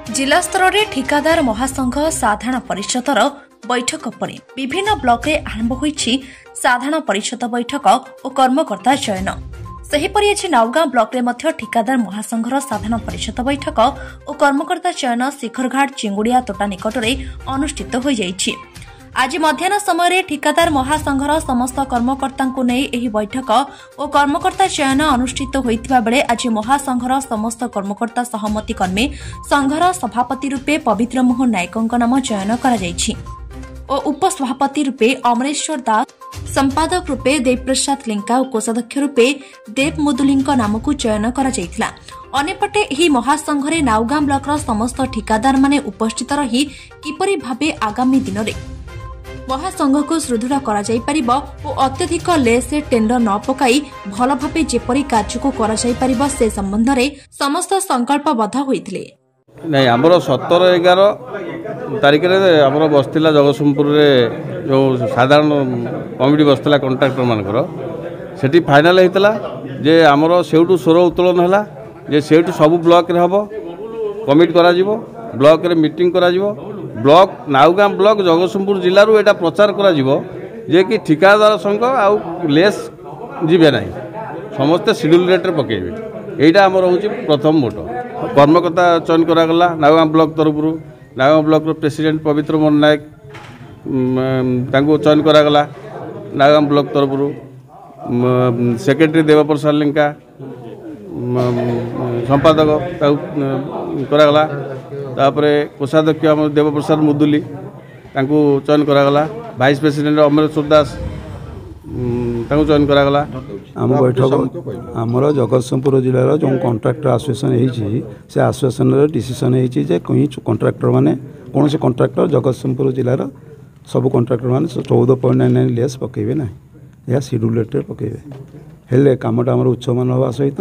जिला स्तर में ठिकादार महासंघ साधारण परिषदर बैठक पर विभिन्न ब्लॉक में आरंभ होईछि साधारण परिषद बैठक और कर्मकर्ता चयन। सेहीपरि आज नाउगां ब्लॉक में ठिकादार महासंघर साधारण परिषद बैठक और कर्मकर्ता चयन शिखरघाट चिंगुड़िया तोटा निकट में अनुष्ठित हो जाइछि। आज मध्याह्न समय ठिकादार महासंघर समस्त कर्मकर्ता नहीं बैठक और कर्मकर्ता चयन अनुष्ठित होता बेले आज महासंघर समस्त कर्मकर्ता सहमति क्रमे संघर सभापति रूपे पवित्र मोहन नायकों नाम चयन और उपसभापति रूपे अमरेश्वर दास, संपादक रूपे देवप्रसाद लिंका और कोषाध्यक्ष रूपे देव मुदुली नाम को चयन करा। अन्यपटे एही महासंघरे नाउगां ब्लॉकर समस्त ठिकादार माने उपस्थित रही किपरि भाबे आगामी दिन में महासंघ को सुदृढ़ करा जाई परिबो और अत्यधिक लेस टेंडर न पकाई भल भाबे जेपरि कार्य को करा जाई परिबो से संबंध में समस्त संकल्पबद्ध होइथिले। नहीं आमर 17-11 तारिख में आमर बसला जगतसिंहपुर जो साधारण कमिटी बसला कंट्राक्टर मानकर सेठी फाइनाल होता जे आमर सेठू स्वर उत्तोलन है से सब ब्लॉक रे हम कमिटी करा ब्लॉक रे मीटिंग करा ब्लॉक नाउगां ब्लॉक जगतसिंहपुर जिलूर यहाँ प्रचार करा जे कि ठिकादार संघ आउ लेस जीवे ना समस्ते शेड्यूल रेट पकेबे यहाँ आमर हूँ प्रथम मोट कर्मकर्ता चयन करागला नाउगां ब्लॉक तरफ नाउगां ब्लॉक प्रेसिडेंट पवित्र मोहन नायक चयन करागला नाउगां ब्लॉक तरफ सेक्रेटरी देवप्रसाद लिंका संपादक करागला तापरे कोषाध्यक्ष आम देवप्रसाद मुदुली चयन करागला भाइस प्रेसिडेंट अमरेश्वर दास चयन करागला। आम बैठक आमर जगतसिंहपुर जिलार जो कंट्राक्टर आसोसिएसन से आसोसिएसन डिसीजन है कहीं कंट्राक्टर माने कौन से कंट्राक्टर जगतसिंहपुर जिलार सब कंट्राक्टर माने 14.99 लेस पकेबे ना या शेड्यूल रेट पकेबे हेले कामटा आमर उच्चमान हवा सहित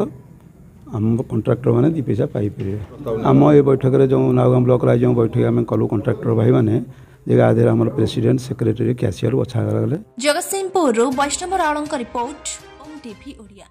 आम कंट्राक्टर मैंने 2 पैसा पाइपर। आम ये बैठक में जो नाउगां ब्लॉक जो बैठक आम कलु कंट्राक्टर भाई मैंने आधे आम प्रेसिडेंट सेक्रेटरी कैशियर बछा गले। जगतसिंहपुर वैष्णव रावल रिपोर्ट, ओम टीवी ओडिया।